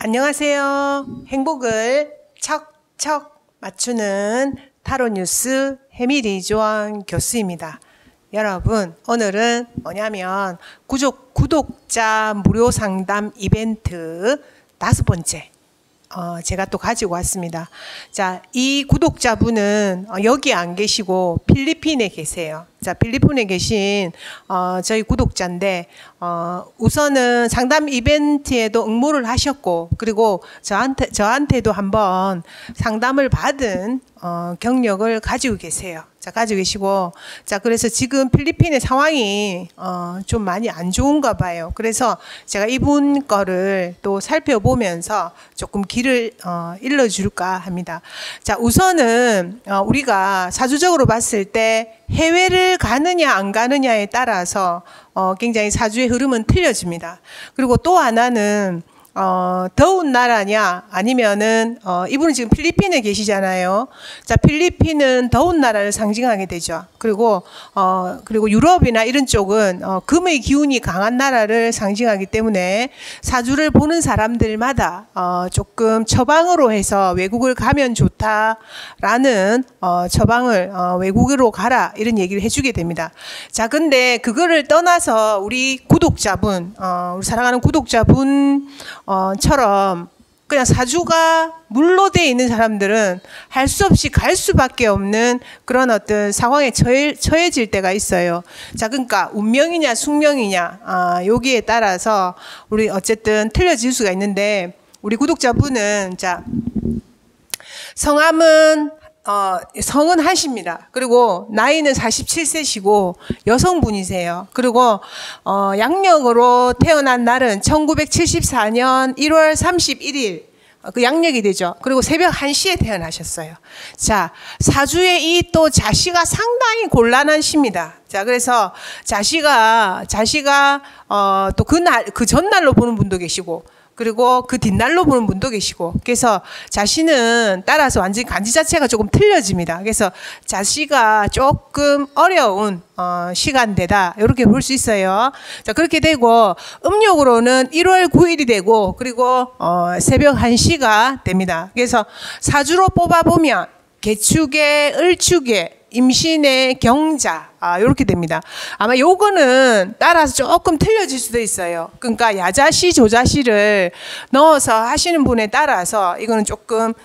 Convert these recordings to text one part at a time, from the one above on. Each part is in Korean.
안녕하세요. 행복을 척척 맞추는 타로뉴스 해미리조원 교수입니다. 여러분, 오늘은 뭐냐면 구독자 무료 상담 이벤트 5번째 제가 또 가지고 왔습니다. 자, 이 구독자분은 여기 안 계시고 필리핀에 계세요. 자, 필리핀에 계신 저희 구독자인데 우선은 상담 이벤트에도 응모를 하셨고, 그리고 저한테도 한번 상담을 받은 경력을 가지고 계세요. 자, 가지고 계시고, 자, 그래서 지금 필리핀의 상황이 좀 많이 안 좋은가 봐요. 그래서 제가 이분 거를 또 살펴보면서 조금 길을 일러줄까 합니다. 자, 우선은 우리가 사주적으로 봤을 때 해외를 가느냐 안 가느냐에 따라서 굉장히 사주의 흐름은 틀려집니다. 그리고 또 하나는 더운 나라냐 아니면은 이분은 지금 필리핀에 계시잖아요. 자, 필리핀은 더운 나라를 상징하게 되죠. 그리고 유럽이나 이런 쪽은 금의 기운이 강한 나라를 상징하기 때문에 사주를 보는 사람들마다 조금 처방으로 해서 외국을 가면 좋다라는 처방을 외국으로 가라 이런 얘기를 해주게 됩니다. 자, 근데 그거를 떠나서 우리 구독자분, 우리 사랑하는 구독자분 처럼 그냥 사주가 물로 되어 있는 사람들은 할 수 없이 갈 수밖에 없는 그런 어떤 상황에 처해질 때가 있어요. 자, 그러니까 운명이냐 숙명이냐 여기에 따라서 우리 어쨌든 틀려질 수가 있는데, 우리 구독자분은 자, 성함은 성은 한씨입니다. 그리고 나이는 47세시고 여성분이세요. 그리고 양력으로 태어난 날은 1974년 1월 31일 그 양력이 되죠. 그리고 새벽 1시에 태어나셨어요. 자, 사주에 이 또 자시가 상당히 곤란한 시입니다. 자, 그래서 자시가 또 그 전날로 보는 분도 계시고, 그리고 그 뒷날로 보는 분도 계시고, 그래서 자신은 따라서 완전히 간지 자체가 조금 틀려집니다. 그래서 자시가 조금 어려운 시간대다 이렇게 볼 수 있어요. 자, 그렇게 되고 음력으로는 1월 9일이 되고, 그리고 새벽 1시가 됩니다. 그래서 사주로 뽑아보면 개축에 을축에 임신의 경자 이렇게 됩니다. 아마 요거는 따라서 조금 틀려질 수도 있어요. 그러니까 야자시 조자시를 넣어서 하시는 분에 따라서 이거는 조금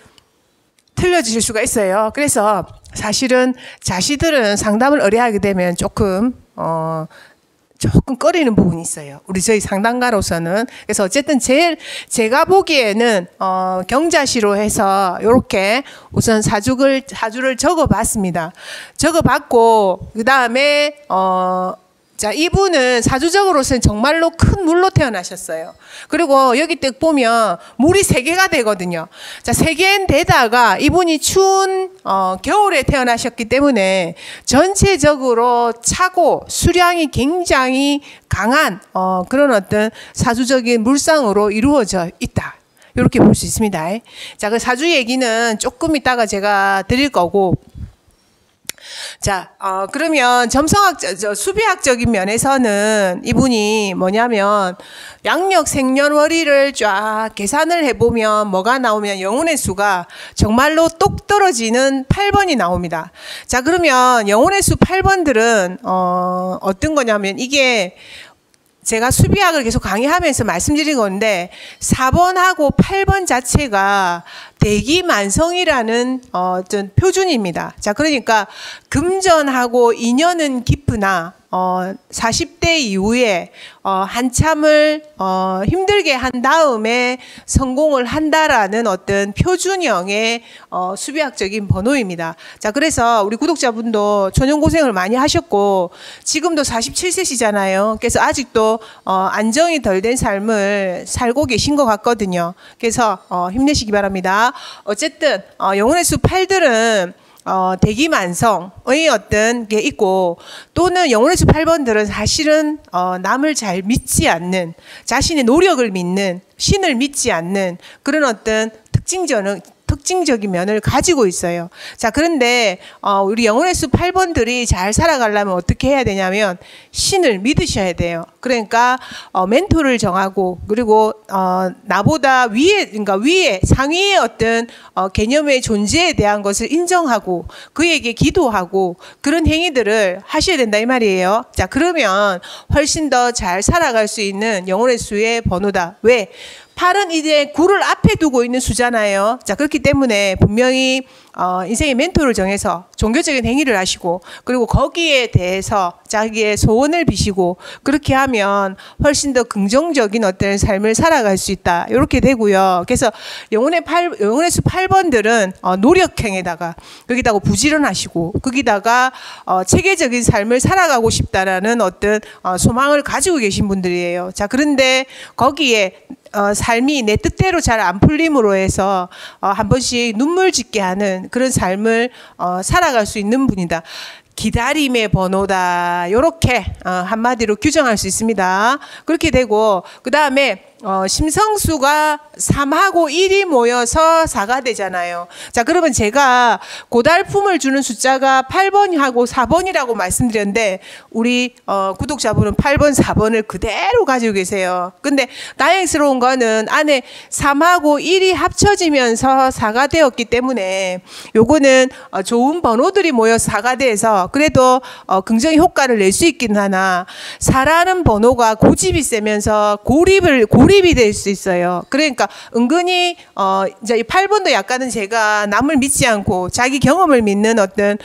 틀려질 수가 있어요. 그래서 사실은 자시들은 상담을 의뢰하게 되면 조금 꺼리는 부분이 있어요. 저희 상담가로서는. 그래서 어쨌든 제가 보기에는 경자시로 해서 이렇게 우선 사주를 적어봤습니다. 적어봤고 그 다음에 자, 이분은 사주적으로서는 정말로 큰 물로 태어나셨어요. 그리고 여기 딱 보면 물이 3개가 되거든요. 자, 3개인데다가 이분이 추운 겨울에 태어나셨기 때문에 전체적으로 차고 수량이 굉장히 강한 그런 어떤 사주적인 물상으로 이루어져 있다. 이렇게 볼 수 있습니다. 자, 그 사주 얘기는 조금 이따가 제가 드릴 거고, 자, 그러면 수비학적인 면에서는 이분이 뭐냐면 양력 생년월일을 쫙 계산을 해보면 뭐가 나오면 영혼의 수가 정말로 똑 떨어지는 8번이 나옵니다. 자, 그러면 영혼의 수 8번들은 어떤 거냐면, 이게 제가 수비학을 계속 강의하면서 말씀드린 건데 4번하고 8번 자체가 대기만성이라는 어떤 표준입니다. 자, 그러니까 금전하고 인연은 깊으나 40대 이후에 한참을 힘들게 한 다음에 성공을 한다라는 어떤 표준형의 수비학적인 번호입니다. 자, 그래서 우리 구독자분도 초년고생을 많이 하셨고 지금도 47세시잖아요. 그래서 아직도 안정이 덜 된 삶을 살고 계신 것 같거든요. 그래서 힘내시기 바랍니다. 어쨌든 영혼의 수 8들은 대기만성의 어떤 게 있고, 또는 영혼의 수 8번들은 사실은 남을 잘 믿지 않는, 자신의 노력을 믿는, 신을 믿지 않는 그런 어떤 특징적인 면을 가지고 있어요. 자, 그런데 우리 영혼의 숲 8번들이 잘 살아가려면 어떻게 해야 되냐면 신을 믿으셔야 돼요. 그러니까 멘토를 정하고, 그리고 나보다 위에, 그러니까 위에 상위의 어떤 개념의 존재에 대한 것을 인정하고 그에게 기도하고 그런 행위들을 하셔야 된다 이 말이에요. 자, 그러면 훨씬 더 잘 살아갈 수 있는 영혼의 수의 번호다. 왜? 8은 이제 9를 앞에 두고 있는 수잖아요. 자, 그렇기 때문에 분명히 인생의 멘토를 정해서 종교적인 행위를 하시고, 그리고 거기에 대해서 자기의 소원을 비시고, 그렇게 하면 훨씬 더 긍정적인 어떤 삶을 살아갈 수 있다. 이렇게 되고요. 그래서 영혼의 수 8번들은 노력행에다가 거기다가 부지런하시고, 거기다가 체계적인 삶을 살아가고 싶다라는 어떤 소망을 가지고 계신 분들이에요. 자, 그런데 거기에 삶이 내 뜻대로 잘 안 풀림으로 해서 한 번씩 눈물 짓게 하는 그런 삶을 살아갈 수 있는 분이다. 기다림의 번호다. 이렇게 한마디로 규정할 수 있습니다. 그렇게 되고, 그 다음에 심성수가 3하고 1이 모여서 4가 되잖아요. 자, 그러면 제가 고달픔을 주는 숫자가 8번하고 4번이라고 말씀드렸는데, 우리 구독자분은 8번, 4번을 그대로 가지고 계세요. 근데 다행스러운 거는 안에 3하고 1이 합쳐지면서 4가 되었기 때문에 요거는 좋은 번호들이 모여서 4가 돼서 그래도 긍정의 효과를 낼 수 있긴 하나, 4라는 번호가 고집이 세면서 고립이 될 수 있어요. 그러니까 은근히 이제 이 8번도 약간은 제가 남을 믿지 않고 자기 경험을 믿는 어떤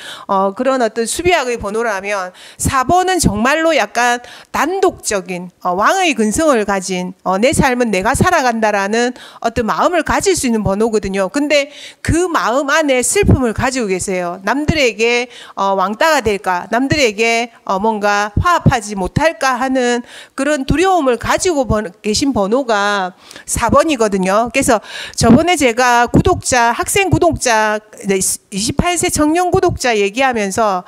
그런 어떤 수비학의 번호라면, 4번은 정말로 약간 단독적인 왕의 근성을 가진 내 삶은 내가 살아간다라는 어떤 마음을 가질 수 있는 번호거든요. 근데 그 마음 안에 슬픔을 가지고 계세요. 남들에게 왕따가 될까, 남들에게 뭔가 화합하지 못할까 하는 그런 두려움을 가지고 계신 번호가 4번이거든요. 그래서 저번에 제가 학생 구독자, 28세 청년 구독자 얘기하면서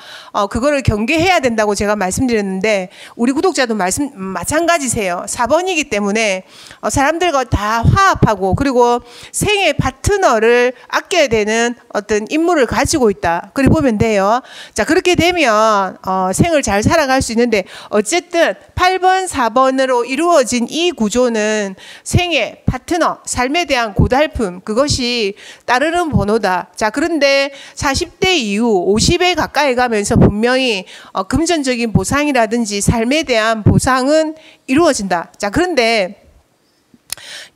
그거를 경계해야 된다고 제가 말씀드렸는데, 우리 구독자도 마찬가지세요. 4번이기 때문에 사람들과 다 화합하고, 그리고 생애 파트너를 아껴야 되는 어떤 임무를 가지고 있다. 그래 보면 돼요. 자, 그렇게 되면 생을 잘 살아갈 수 있는데, 어쨌든 8번, 4번으로 이루어진 이 구조는 생애, 파트너, 삶에 대한 고달픔, 그것이 따르는 번호다. 자, 그런데 40대 이후 50에 가까이 가면서 분명히 금전적인 보상이라든지 삶에 대한 보상은 이루어진다. 자, 그런데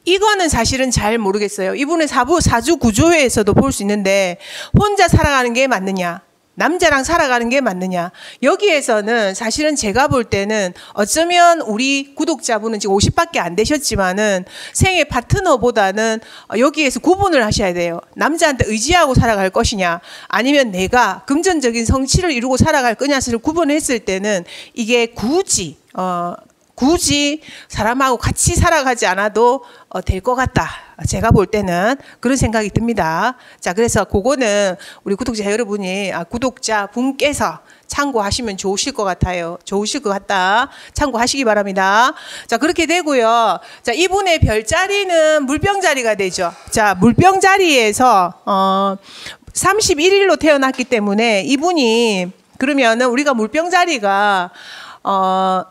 이거는 사실은 잘 모르겠어요. 이분의 사주 구조회에서도 볼 수 있는데, 혼자 살아가는 게 맞느냐, 남자랑 살아가는 게 맞느냐, 여기에서는 사실은 제가 볼 때는 어쩌면 우리 구독자분은 지금 50밖에 안 되셨지만은 생애 파트너보다는 여기에서 구분을 하셔야 돼요. 남자한테 의지하고 살아갈 것이냐, 아니면 내가 금전적인 성취를 이루고 살아갈 거냐를 구분했을 때는 이게 굳이 사람하고 같이 살아가지 않아도 될 것 같다. 제가 볼 때는 그런 생각이 듭니다. 자, 그래서 그거는 우리 구독자 여러분이, 구독자 분께서 참고하시면 좋으실 것 같아요. 좋으실 것 같다. 참고하시기 바랍니다. 자, 그렇게 되고요. 자, 이분의 별자리는 물병자리가 되죠. 자, 물병자리에서 31일로 태어났기 때문에 이분이, 그러면은 우리가 물병자리가 1월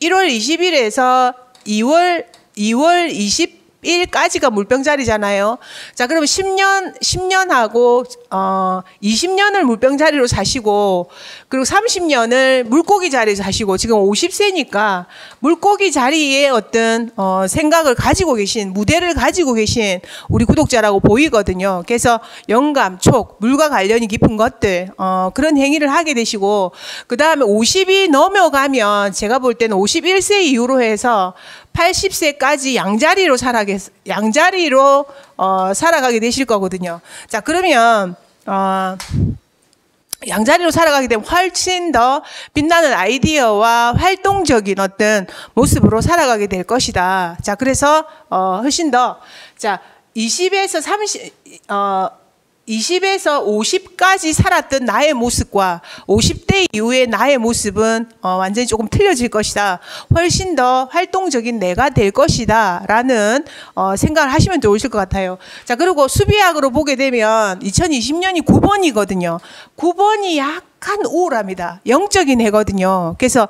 20일에서 2월 20일까지가 물병자리잖아요. 자, 그러면 10년하고 20년을 물병자리로 사시고, 그리고 30년을 물고기 자리에서 사시고, 지금 50세니까 물고기 자리에 어떤 생각을 가지고 계신, 무대를 가지고 계신 우리 구독자라고 보이거든요. 그래서 영감, 촉, 물과 관련이 깊은 것들, 그런 행위를 하게 되시고, 그 다음에 50이 넘어가면 제가 볼 때는 51세 이후로 해서 80세까지 양자리로 살아가게 되실 거거든요. 자, 그러면 양자리로 살아가게 되면 훨씬 더 빛나는 아이디어와 활동적인 어떤 모습으로 살아가게 될 것이다. 자, 그래서 훨씬 더, 자, 20에서 30 20에서 50까지 살았던 나의 모습과 50대 이후의 나의 모습은 완전히 조금 틀려질 것이다. 훨씬 더 활동적인 내가 될 것이다. 라는 생각을 하시면 좋으실 것 같아요. 자, 그리고 수비학으로 보게 되면 2020년이 9번이거든요. 9번이 약간 우울합니다. 영적인 해거든요. 그래서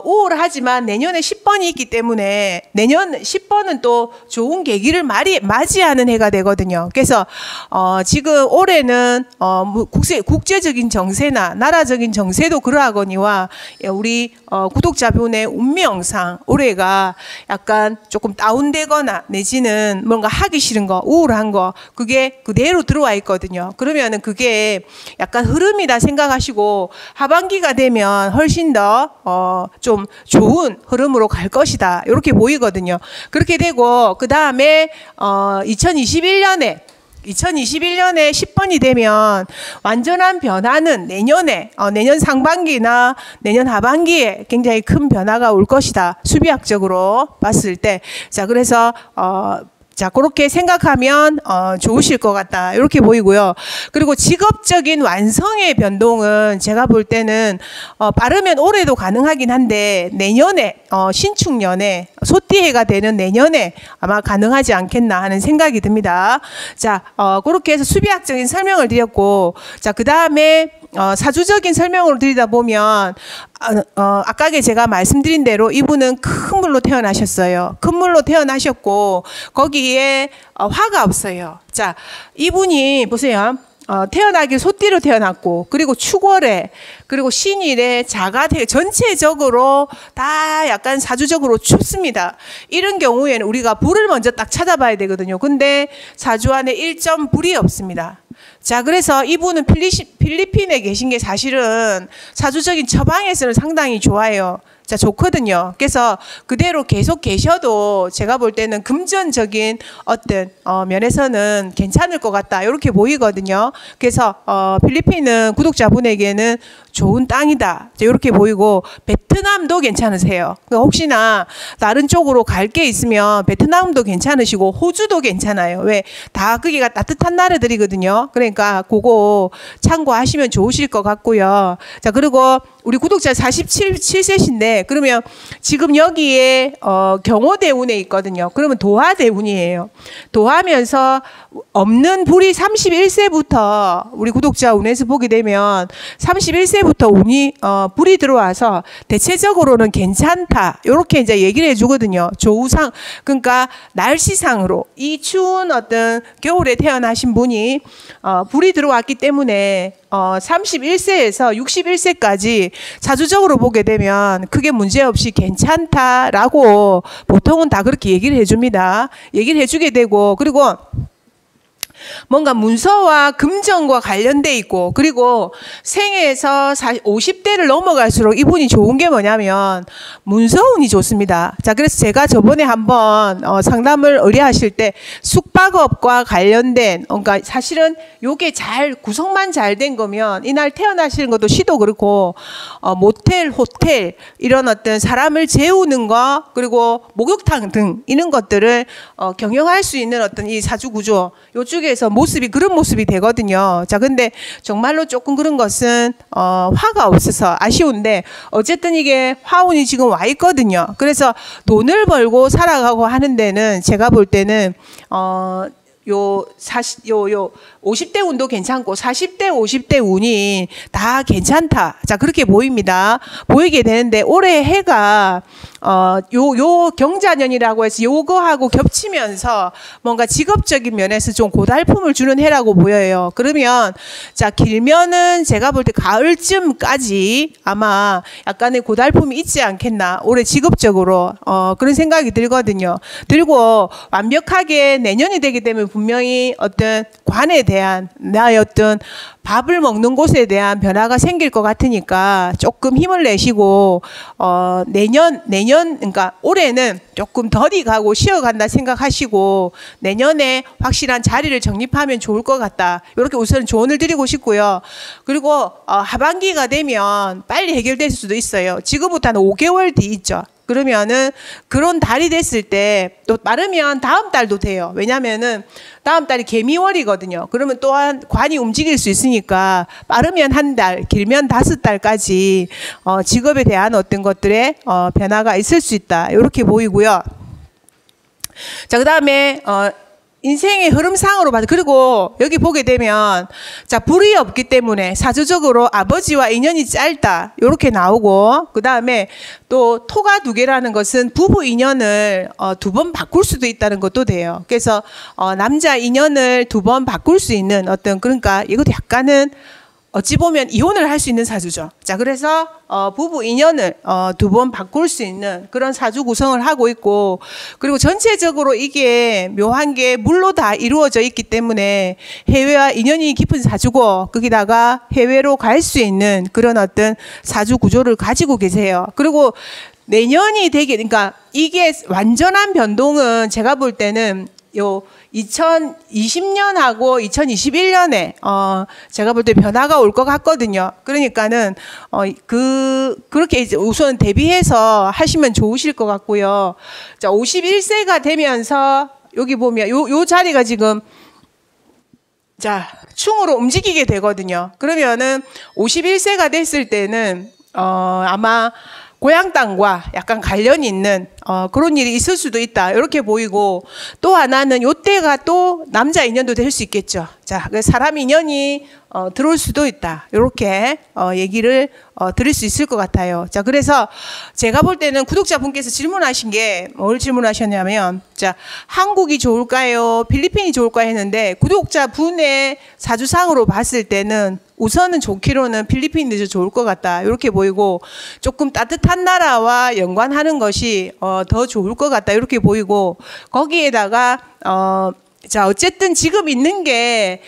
우울하지만 내년에 10번이 있기 때문에 내년 10번은 또 좋은 계기를 맞이하는 해가 되거든요. 그래서 지금 올해는 국제적인 정세나 나라적인 정세도 그러하거니와 우리 구독자분의 운명상 올해가 약간 조금 다운되거나 내지는 뭔가 하기 싫은 거, 우울한 거 그게 그대로 들어와 있거든요. 그러면은 그게 약간 흐름이다 생각하시고 하반기가 되면 훨씬 더 좀 좋은 흐름으로 갈 것이다. 이렇게 보이거든요. 그렇게 되고 그 다음에 2021년에 10번이 되면 완전한 변화는 내년 상반기나 내년 하반기에 굉장히 큰 변화가 올 것이다. 수비학적으로 봤을 때. 자, 그래서 자, 그렇게 생각하면 좋으실 것 같다. 이렇게 보이고요. 그리고 직업적인 완성의 변동은 제가 볼 때는 빠르면 올해도 가능하긴 한데 내년에 신축년에 소띠해가 되는 내년에 아마 가능하지 않겠나 하는 생각이 듭니다. 자, 그렇게 해서 수비학적인 설명을 드렸고, 자, 그 다음에 사주적인 설명으로 드리다 보면 아까 제가 말씀드린 대로 이분은 큰 물로 태어나셨어요. 큰 물로 태어나셨고 거기에 화가 없어요. 자, 이분이 보세요. 태어나길 소띠로 태어났고 그리고 축월에 그리고 신일에 자가 전체적으로 다 약간 사주적으로 춥습니다. 이런 경우에는 우리가 불을 먼저 딱 찾아봐야 되거든요. 근데 사주 안에 1점 불이 없습니다. 자, 그래서 이분은 필리핀에 계신 게 사실은 사주적인 처방에서는 상당히 좋아요. 자, 좋거든요. 그래서 그대로 계속 계셔도 제가 볼 때는 금전적인 어떤 면에서는 괜찮을 것 같다. 이렇게 보이거든요. 그래서 필리핀은 구독자분에게는 좋은 땅이다. 이렇게 보이고 베트남도 괜찮으세요. 그러니까 혹시나 다른 쪽으로 갈 게 있으면 베트남도 괜찮으시고 호주도 괜찮아요. 왜? 다 거기가 따뜻한 나라들이거든요. 그러니까 그거 참고하시면 좋으실 것 같고요. 자, 그리고 우리 구독자 47세신데 그러면 지금 여기에 경호대운에 있거든요. 그러면 도화대운이에요. 도하면서 없는 불이 31세부터 우리 구독자 운에서 보게 되면 31세부터 운이 불이 들어와서 대체적으로는 괜찮다. 이렇게 이제 얘기를 해주거든요. 조우상 그러니까 날씨상으로 이 추운 어떤 겨울에 태어나신 분이 불이 들어왔기 때문에 31세에서 61세까지 사주적으로 보게 되면 크게 문제없이 괜찮다라고 보통은 다 그렇게 얘기를 해줍니다. 얘기를 해주게 되고 그리고 뭔가 문서와 금전과 관련돼 있고 그리고 생에서 50대를 넘어갈수록 이분이 좋은 게 뭐냐면 문서운이 좋습니다. 자, 그래서 제가 저번에 한번 상담을 의뢰하실 때 숙박업과 관련된 그러니까 사실은 요게 잘 구성만 잘 된 거면 이날 태어나시는 것도 시도 그렇고 모텔, 호텔 이런 어떤 사람을 재우는 거 그리고 목욕탕 등 이런 것들을 경영할 수 있는 어떤 이 사주 구조 요쪽에서 모습이 그런 모습이 되거든요. 자, 근데 정말로 조금 그런 것은 화가 없어서 아쉬운데 어쨌든 이게 화운이 지금 와 있거든요. 그래서 돈을 벌고 살아가고 하는 데는 제가 볼 때는 요 50대 운도 괜찮고 40대 50대 운이 다 괜찮다. 자, 그렇게 보입니다. 보이게 되는데 올해 해가 요 경자년이라고 해서 요거하고 겹치면서 뭔가 직업적인 면에서 좀 고달픔을 주는 해라고 보여요. 그러면 자, 길면은 제가 볼 때 가을쯤까지 아마 약간의 고달픔이 있지 않겠나. 올해 직업적으로 그런 생각이 들거든요. 들고 완벽하게 내년이 되기 때문에 분명히 어떤 관에 대한 나의 어떤 밥을 먹는 곳에 대한 변화가 생길 것 같으니까 조금 힘을 내시고 내년 그러니까 올해는 조금 덜이 가고 쉬어간다 생각하시고 내년에 확실한 자리를 정립하면 좋을 것 같다. 이렇게 우선 조언을 드리고 싶고요. 그리고 하반기가 되면 빨리 해결될 수도 있어요. 지금부터 한 5개월 뒤 있죠. 그러면은 그런 달이 됐을 때 또 빠르면 다음 달도 돼요. 왜냐면은 다음 달이 개미월이거든요. 그러면 또한 관이 움직일 수 있으니까 빠르면 한 달, 길면 5달까지 직업에 대한 어떤 것들의 변화가 있을 수 있다. 이렇게 보이고요. 자, 그다음에 인생의 흐름상으로 봐서, 그리고 여기 보게 되면 자, 불이 없기 때문에 사주적으로 아버지와 인연이 짧다 이렇게 나오고, 그 다음에 또 토가 2개라는 것은 부부 인연을 2번 바꿀 수도 있다는 것도 돼요. 그래서 남자 인연을 2번 바꿀 수 있는 어떤, 그러니까 이것도 약간은 어찌 보면 이혼을 할 수 있는 사주죠. 자, 그래서 부부 인연을 2번 바꿀 수 있는 그런 사주 구성을 하고 있고, 그리고 전체적으로 이게 묘한 게 물로 다 이루어져 있기 때문에 해외와 인연이 깊은 사주고, 거기다가 해외로 갈 수 있는 그런 어떤 사주 구조를 가지고 계세요. 그리고 내년이 되게, 그러니까 이게 완전한 변동은 제가 볼 때는 요 2020년하고 2021년에 제가 볼 때 변화가 올 것 같거든요. 그러니까는 그렇게 이제 우선 대비해서 하시면 좋으실 것 같고요. 자, 51세가 되면서 여기 보면 요 자리가 지금 자, 충으로 움직이게 되거든요. 그러면은 51세가 됐을 때는 아마 고향 땅과 약간 관련이 있는 그런 일이 있을 수도 있다 이렇게 보이고, 또 하나는 요때가 또 남자 인연도 될 수 있겠죠. 자, 사람 인연이 들어올 수도 있다 이렇게 얘기를 드릴 수 있을 것 같아요. 자, 그래서 제가 볼 때는 구독자분께서 질문하신 게 뭘 질문하셨냐면, 자, 한국이 좋을까요 필리핀이 좋을까요 했는데, 구독자분의 사주상으로 봤을 때는 우선은 좋기로는 필리핀이 더 좋을 것 같다 이렇게 보이고, 조금 따뜻한 나라와 연관하는 것이 더 좋을 것 같다 이렇게 보이고, 거기에다가 자, 어쨌든 지금 있는 게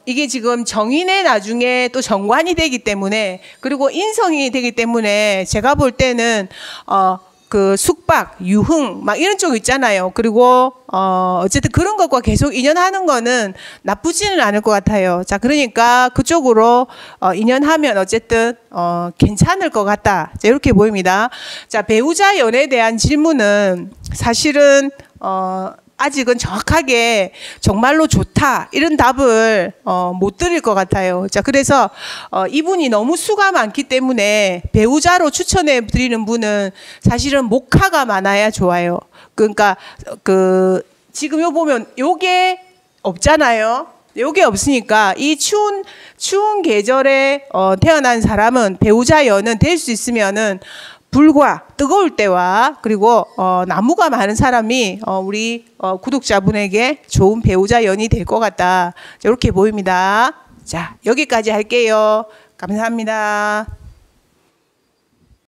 이게 지금 정인의 나중에 또 정관이 되기 때문에, 그리고 인성이 되기 때문에 제가 볼 때는 그 숙박, 유흥 막 이런 쪽 있잖아요. 그리고 어쨌든 그런 것과 계속 인연하는 거는 나쁘지는 않을 것 같아요. 자, 그러니까 그쪽으로 인연하면 어쨌든 괜찮을 것 같다. 자, 이렇게 보입니다. 자, 배우자 연애에 대한 질문은 사실은 아직은 정확하게 정말로 좋다 이런 답을 못 드릴 것 같아요. 자, 그래서 이분이 너무 수가 많기 때문에 배우자로 추천해 드리는 분은 사실은 목화가 많아야 좋아요. 그러니까 지금 요 보면 요게 없잖아요. 요게 없으니까 이 추운 계절에 태어난 사람은 배우자 연은 될 수 있으면은 불과 뜨거울 때와, 그리고 나무가 많은 사람이 우리 구독자분에게 좋은 배우자 연이 될 것 같다 이렇게 보입니다. 자, 여기까지 할게요. 감사합니다.